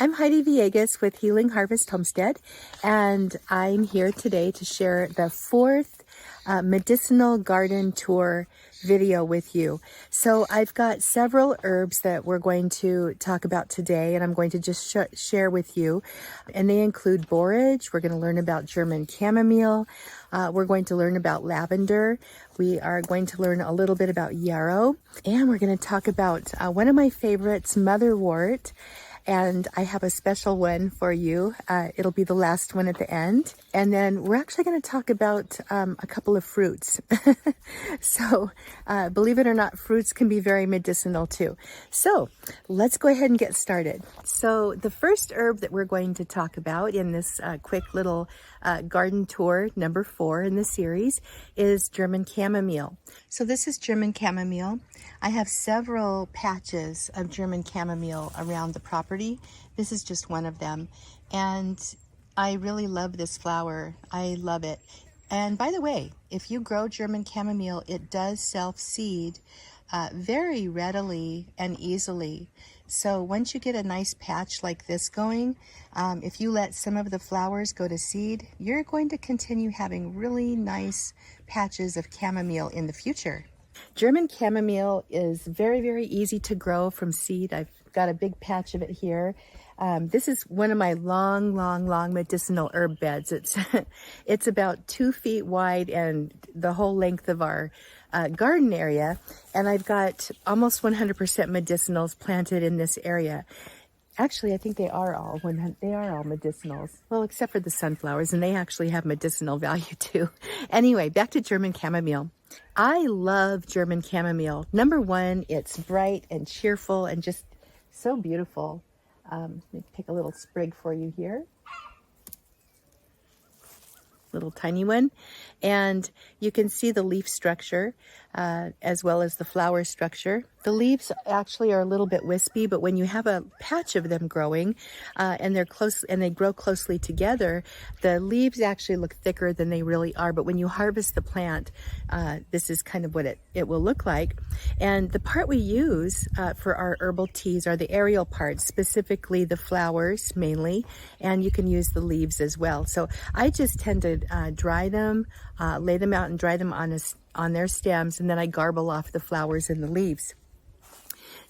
I'm Heidi Villegas with Healing Harvest Homestead, and I'm here today to share the fourth medicinal garden tour video with you. So I've got several herbs that we're going to talk about today, and I'm going to just share with you. And they include borage. We're going to learn about German chamomile. We're going to learn about lavender. We are going to learn a little bit about yarrow, and we're going to talk about one of my favorites, Motherwort. And I have a special one for you. It'll be the last one at the end. And then we're actually going to talk about a couple of fruits. So believe it or not, fruits can be very medicinal too. So let's go ahead and get started. So the first herb that we're going to talk about in this quick little garden tour, number 4 in the series, is German chamomile. So this is German chamomile. I have several patches of German chamomile around the property. This is just one of them. And I really love this flower. I love it. And by the way, if you grow German chamomile, it does self-seed very readily and easily. So once you get a nice patch like this going, if you let some of the flowers go to seed, you're going to continue having really nice patches of chamomile in the future. German chamomile is very, very easy to grow from seed. I've got a big patch of it here. This is one of my long medicinal herb beds. It's about 2 feet wide and the whole length of our garden area. And I've got almost 100% medicinals planted in this area. Actually, I think they are all medicinals. Well, except for the sunflowers, and they actually have medicinal value too. Anyway, back to German chamomile. I love German chamomile. Number 1, it's bright and cheerful and just so beautiful. Let me pick a little sprig for you here. Little tiny one. And you can see the leaf structure as well as the flower structure. The leaves actually are a little bit wispy, but when you have a patch of them growing and they're close and they grow closely together, the leaves actually look thicker than they really are. But when you harvest the plant, this is kind of what it will look like. And the part we use for our herbal teas are the aerial parts, specifically the flowers mainly, and you can use the leaves as well. So I just tend to dry them, lay them out and dry them on their stems, and then I garble off the flowers and the leaves.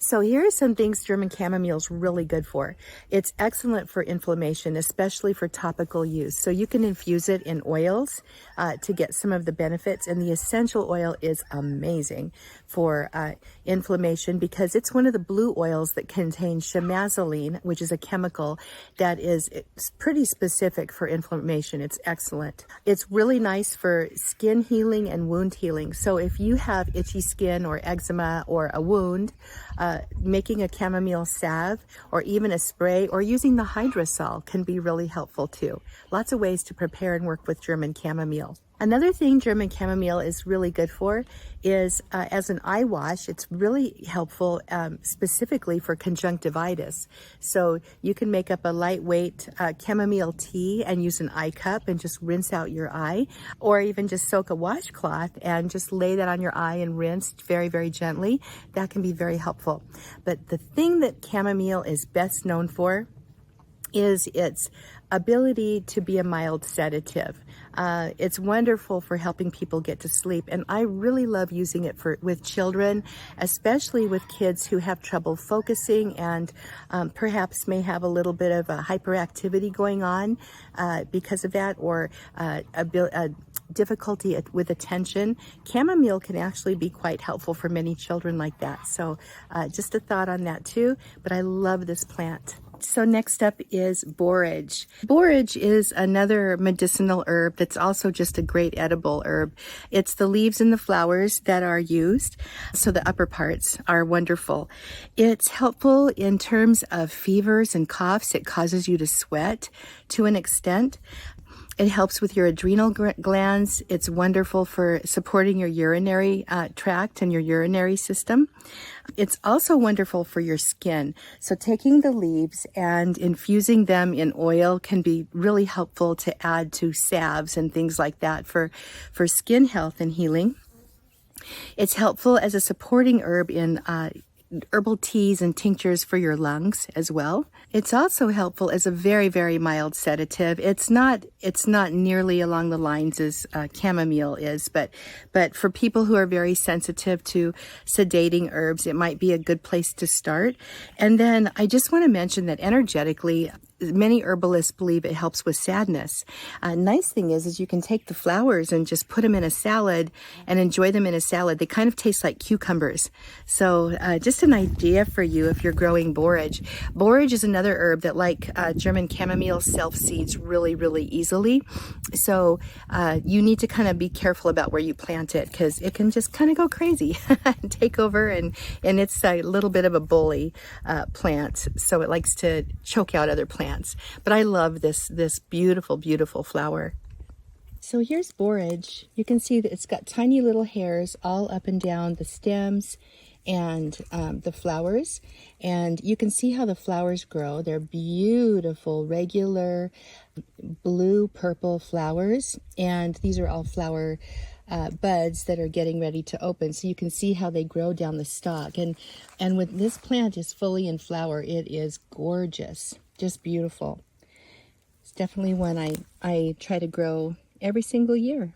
So here are some things German chamomile is really good for. It's excellent for inflammation, especially for topical use. So you can infuse it in oils to get some of the benefits. And the essential oil is amazing for inflammation because it's one of the blue oils that contains chamazoline, which is a chemical that is pretty specific for inflammation. It's excellent. It's really nice for skin healing and wound healing. So if you have itchy skin or eczema or a wound, making a chamomile salve or even a spray or using the hydrosol can be really helpful too. Lots of ways to prepare and work with German chamomile. Another thing German chamomile is really good for is as an eye wash. It's really helpful specifically for conjunctivitis. So you can make up a lightweight chamomile tea and use an eye cup and just rinse out your eye, or even just soak a washcloth and just lay that on your eye and rinse very, very gently. That can be very helpful. But the thing that chamomile is best known for is its ability to be a mild sedative. It's wonderful for helping people get to sleep, and I really love using it with children, especially with kids who have trouble focusing and perhaps may have a little bit of a hyperactivity going on because of that, or a difficulty with attention. Chamomile can actually be quite helpful for many children like that. So just a thought on that too, but I love this plant. So next up is borage. Borage is another medicinal herb that's also just a great edible herb. It's the leaves and the flowers that are used, so the upper parts are wonderful. It's helpful in terms of fevers and coughs. It causes you to sweat to an extent. It helps with your adrenal glands. It's wonderful for supporting your urinary tract and your urinary system. It's also wonderful for your skin. So taking the leaves and infusing them in oil can be really helpful to add to salves and things like that for skin health and healing. It's helpful as a supporting herb in herbal teas and tinctures for your lungs as well. It's also helpful as a very, very mild sedative. It's not nearly along the lines as chamomile is, but for people who are very sensitive to sedating herbs, it might be a good place to start. And then I just want to mention that energetically, many herbalists believe it helps with sadness. Nice thing is you can take the flowers and just put them in a salad and enjoy them in a salad. They kind of taste like cucumbers. So just an idea for you if you're growing borage. Borage is another herb that, like German chamomile, self-seeds really, really easily. So you need to kind of be careful about where you plant it, because it can just kind of go crazy and take over, and it's a little bit of a bully plant. So it likes to choke out other plants. But I love this beautiful, beautiful flower. So here's borage. You can see that it's got tiny little hairs all up and down the stems and the flowers. And you can see how the flowers grow. They're beautiful, regular blue-purple flowers. And these are all flower buds that are getting ready to open. So you can see how they grow down the stalk. And when this plant is fully in flower, it is gorgeous. Just beautiful. It's definitely one I try to grow every single year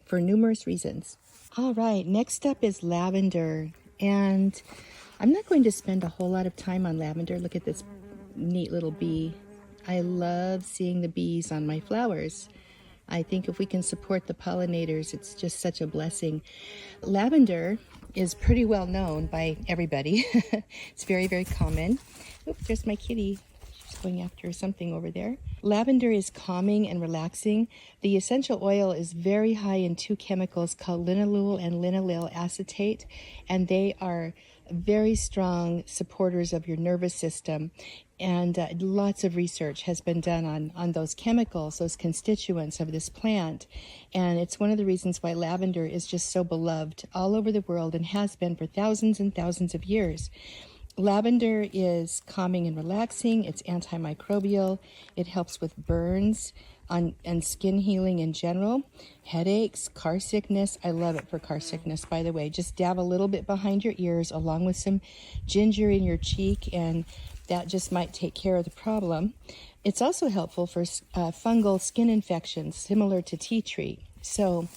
for numerous reasons. All right, next up is lavender. And I'm not going to spend a whole lot of time on lavender. Look at this neat little bee. I love seeing the bees on my flowers. I think if we can support the pollinators, it's just such a blessing. Lavender is pretty well known by everybody. It's very, very common. Oops, there's my kitty. Going after something over there. Lavender is calming and relaxing. The essential oil is very high in two chemicals called linalool and linaloyl acetate, and they are very strong supporters of your nervous system. And lots of research has been done on those chemicals, those constituents of this plant. And it's one of the reasons why lavender is just so beloved all over the world and has been for thousands and thousands of years. Lavender is calming and relaxing. It's antimicrobial. It helps with burns and skin healing in general. Headaches, car sickness. I love it for car sickness, by the way. Just dab a little bit behind your ears along with some ginger in your cheek, and that just might take care of the problem. It's also helpful for fungal skin infections, similar to tea tree. So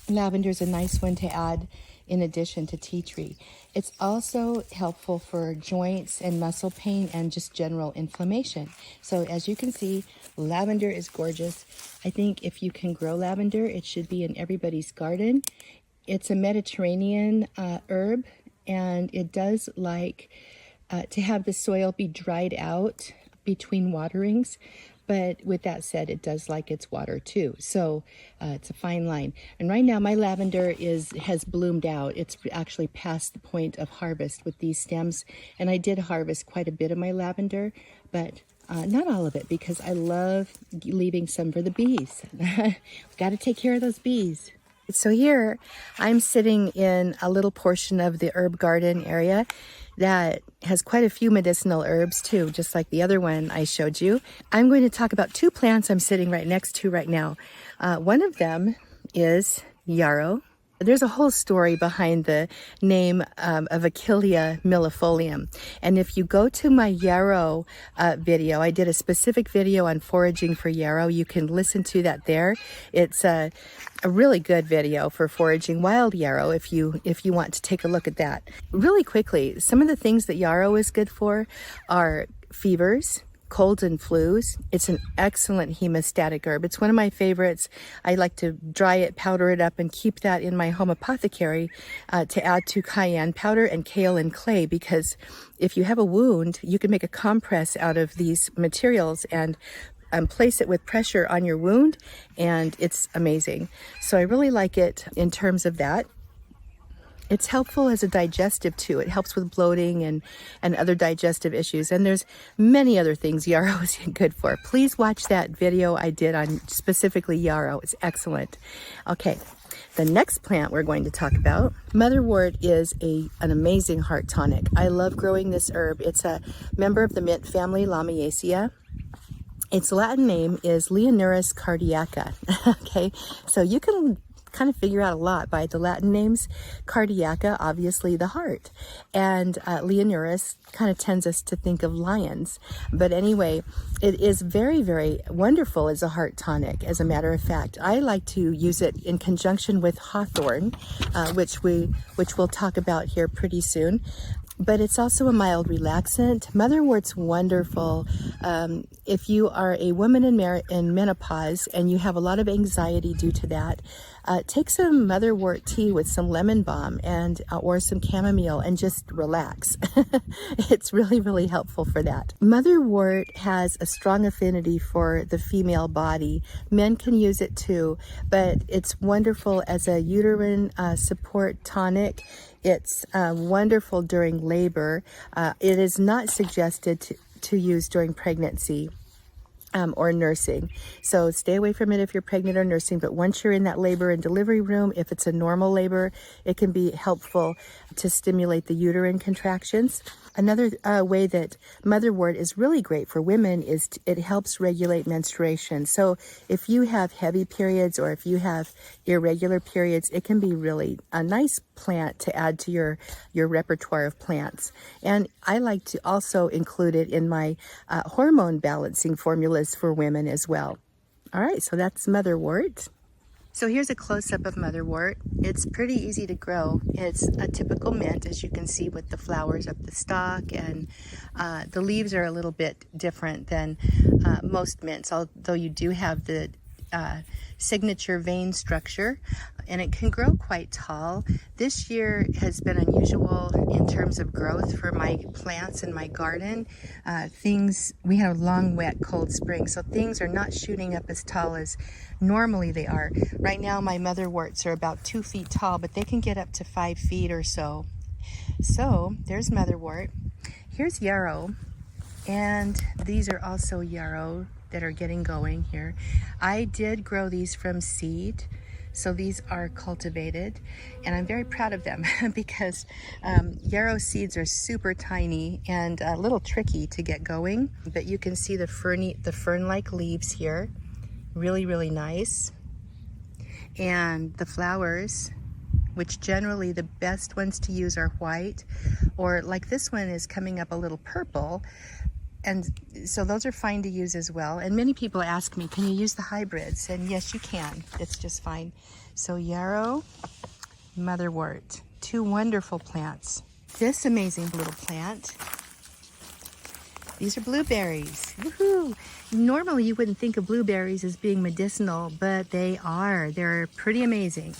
lavender is a nice one to add in addition to tea tree. It's also helpful for joints and muscle pain and just general inflammation. So as you can see, lavender is gorgeous. I think if you can grow lavender, it should be in everybody's garden. It's a Mediterranean herb, and it does like to have the soil be dried out between waterings. But with that said, it does like its water too. So it's a fine line. And right now my lavender has bloomed out. It's actually past the point of harvest with these stems. And I did harvest quite a bit of my lavender, but not all of it, because I love leaving some for the bees. We've got to take care of those bees. So here I'm sitting in a little portion of the herb garden area that has quite a few medicinal herbs too, just like the other one I showed you. I'm going to talk about two plants I'm sitting right next to right now. One of them is Yarrow. There's a whole story behind the name of Achillea millefolium. And if you go to my Yarrow video, I did a specific video on foraging for Yarrow. You can listen to that there. It's a really good video for foraging wild Yarrow if you want to take a look at that. Really quickly, some of the things that Yarrow is good for are fevers, colds and flus. It's an excellent hemostatic herb. It's one of my favorites. I like to dry it, powder it up, and keep that in my home apothecary to add to cayenne powder and kale and clay, because if you have a wound, you can make a compress out of these materials and place it with pressure on your wound, and it's amazing. So I really like it in terms of that. It's helpful as a digestive too. It helps with bloating and other digestive issues. And there's many other things Yarrow is good for. Please watch that video I did on specifically Yarrow. It's excellent. Okay, the next plant we're going to talk about, Motherwort, is an amazing heart tonic. I love growing this herb. It's a member of the mint family, Lamiaceae. Its Latin name is Leonurus cardiaca. Okay, so you can kind of figure out a lot by the Latin names. Cardiaca, obviously the heart. And Leonurus kind of tends us to think of lions. But anyway, it is very, very wonderful as a heart tonic, as a matter of fact. I like to use it in conjunction with hawthorn, which we'll talk about here pretty soon. But it's also a mild relaxant. Motherwort's wonderful. If you are a woman in menopause and you have a lot of anxiety due to that, take some motherwort tea with some lemon balm and or some chamomile and just relax. It's really, really helpful for that. Motherwort has a strong affinity for the female body. Men can use it too, but it's wonderful as a uterine support tonic. It's wonderful during labor. It is not suggested to use during pregnancy or nursing. So stay away from it if you're pregnant or nursing. But once you're in that labor and delivery room, if it's a normal labor, it can be helpful to stimulate the uterine contractions. Another way that motherwort is really great for women is it helps regulate menstruation. So if you have heavy periods or if you have irregular periods, it can be really a nice plant to add to your repertoire of plants. And I like to also include it in my hormone balancing formulas for women as well. All right, so that's motherwort. So here's a close-up of motherwort. It's pretty easy to grow. It's a typical mint, as you can see, with the flowers up the stalk, and the leaves are a little bit different than most mints, although you do have the signature vein structure, and it can grow quite tall. This year has been unusual in terms of growth for my plants in my garden. We had a long, wet, cold spring, so things are not shooting up as tall as normally they are. Right now my motherworts are about 2 feet tall, but they can get up to 5 feet or so. So there's motherwort. Here's yarrow, and these are also yarrow that are getting going here. I did grow these from seed, so these are cultivated, and I'm very proud of them because yarrow seeds are super tiny and a little tricky to get going, but you can see the fern-like leaves here. Really, really nice. And the flowers, which generally the best ones to use are white, or like this one is coming up a little purple. And so those are fine to use as well. And many people ask me, can you use the hybrids? And yes, you can. It's just fine. So yarrow, motherwort, 2 wonderful plants. This amazing little plant, these are blueberries. Woohoo! Normally you wouldn't think of blueberries as being medicinal, but they are. They're pretty amazing.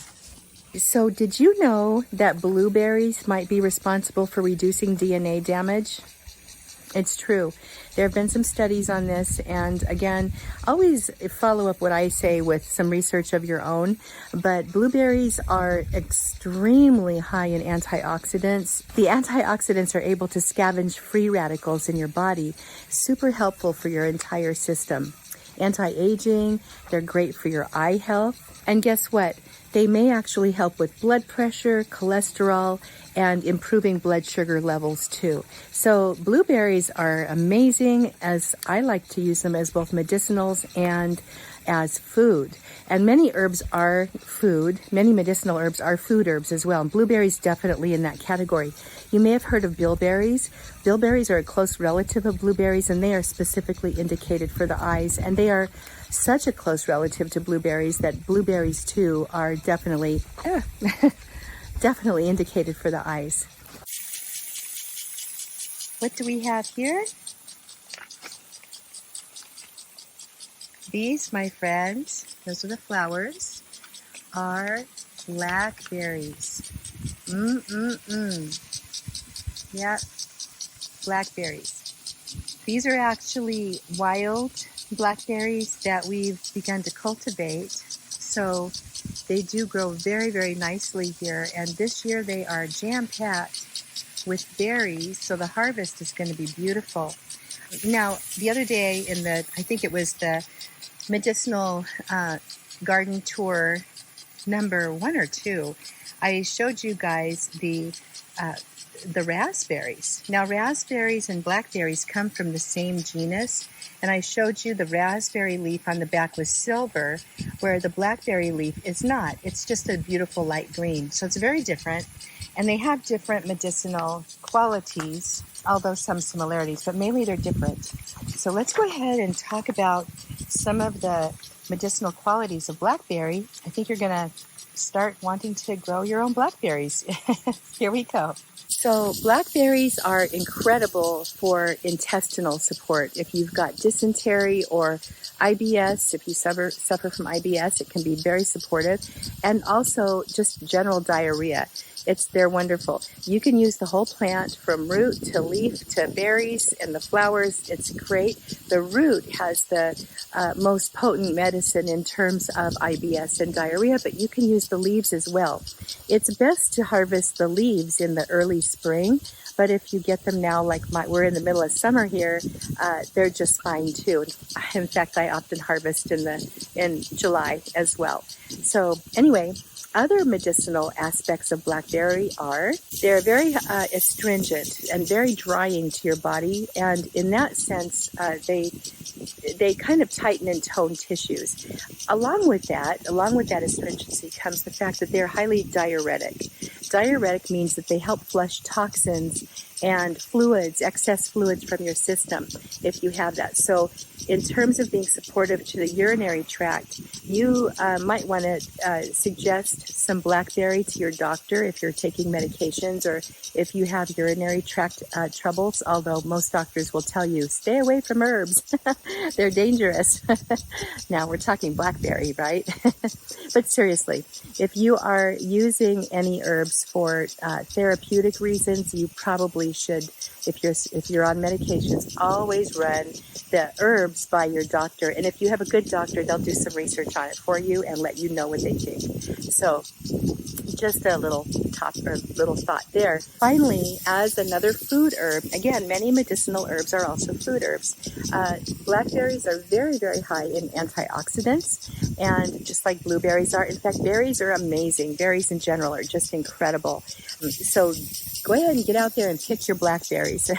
So did you know that blueberries might be responsible for reducing DNA damage? It's true. There have been some studies on this, and again, always follow up what I say with some research of your own. But blueberries are extremely high in antioxidants. The antioxidants are able to scavenge free radicals in your body. Super helpful for your entire system. Anti-aging, they're great for your eye health. And guess what? They may actually help with blood pressure, cholesterol, and improving blood sugar levels too. So blueberries are amazing, as I like to use them as both medicinals and as food. And many herbs are food. Many medicinal herbs are food herbs as well. And blueberries definitely in that category. You may have heard of bilberries. Bilberries are a close relative of blueberries, and they are specifically indicated for the eyes. And they are such a close relative to blueberries that blueberries too are definitely definitely indicated for the eyes. What do we have here? These, my friends, those are the flowers, are blackberries. Yeah, blackberries. These are actually wild blackberries that we've begun to cultivate, so they do grow very, very nicely here, and this year they are jam-packed with berries, so the harvest is going to be beautiful. Now, the other day I think it was the Medicinal garden tour number 1 or 2, I showed you guys the the raspberries. Now, raspberries and blackberries come from the same genus, and I showed you the raspberry leaf on the back was silver, where the blackberry leaf is not. It's just a beautiful light green. So it's very different, and they have different medicinal qualities, although some similarities, but mainly they're different. So let's go ahead and talk about some of the medicinal qualities of blackberry. I think you're going to start wanting to grow your own blackberries. Here we go. So blackberries are incredible for intestinal support. If you've got dysentery or IBS, if you suffer from IBS, it can be very supportive. And also just general diarrhea. They're wonderful. You can use the whole plant from root to leaf to berries and the flowers. It's great. The root has the most potent medicine in terms of IBS and diarrhea, but you can use the leaves as well. It's best to harvest the leaves in the early spring, but if you get them now, like we're in the middle of summer here, they're just fine too. In fact, I often harvest in July as well. So anyway, other medicinal aspects of blackberry are they're very astringent and very drying to your body, and in that sense, they kind of tighten and tone tissues. Along with that astringency comes the fact that they're highly diuretic. Diuretic means that they help flush toxins and fluids, excess fluids from your system if you have that. So in terms of being supportive to the urinary tract, you might want to suggest some blackberry to your doctor if you're taking medications or if you have urinary tract troubles, although most doctors will tell you, stay away from herbs. They're dangerous. Now we're talking blackberry, right? But seriously, if you are using any herbs for therapeutic reasons, you probably should, if you're on medications, always run the herbs by your doctor. And if you have a good doctor, they'll do some research on it for you and let you know what they think. So just a little thought there. Finally, as another food herb, again, many medicinal herbs are also food herbs. Blackberries are very, very high in antioxidants, and just like blueberries are. In fact, berries are amazing. Berries in general are just incredible. So go ahead and get out there and pick your blackberries.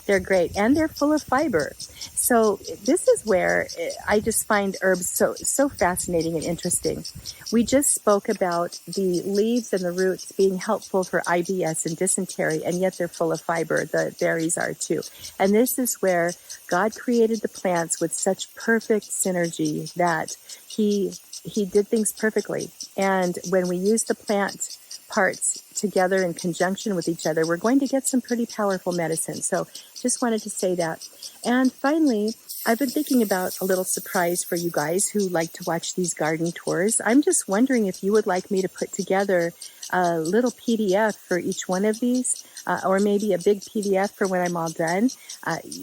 They're great, and they're full of fiber. So this is where I just find herbs so fascinating and interesting. We just spoke about the leaves and the roots being helpful for IBS and dysentery, and yet they're full of fiber. The berries are too. And this is where God created the plants with such perfect synergy that He did things perfectly. And when we use the plant parts together in conjunction with each other, we're going to get some pretty powerful medicine. So just wanted to say that. And finally, I've been thinking about a little surprise for you guys who like to watch these garden tours. I'm just wondering if you would like me to put together a little PDF for each one of these, or maybe a big PDF for when I'm all done.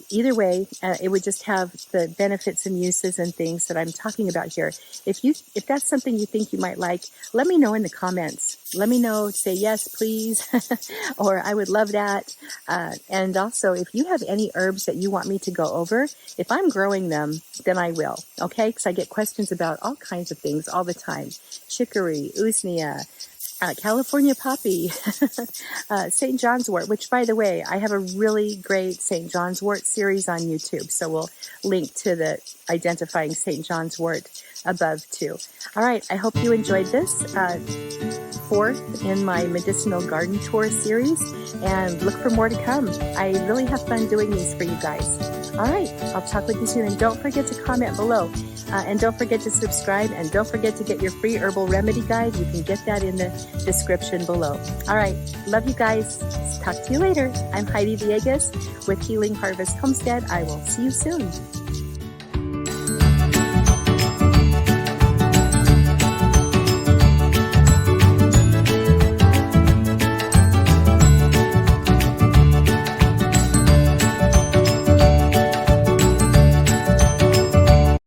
Either way, it would just have the benefits and uses and things that I'm talking about here. If that's something you think you might like, let me know in the comments. Let me know, say yes, please, or I would love that. And also, if you have any herbs that you want me to go over, if I'm growing them, then I will, okay? Because I get questions about all kinds of things all the time. Chicory, usnea, California poppy, St. John's wort, which, by the way, I have a really great St. John's wort series on YouTube. So we'll link to the identifying St. John's wort above too. All right. I hope you enjoyed this. Fourth in my medicinal garden tour series, and look for more to come. I really have fun doing these for you guys. All right. I'll talk with you soon, and don't forget to comment below. And don't forget to subscribe, and don't forget to get your free herbal remedy guide. You can get that in the description below. All right. Love you guys. Talk to you later. I'm Heidi Villegas with Healing Harvest Homestead. I will see you soon.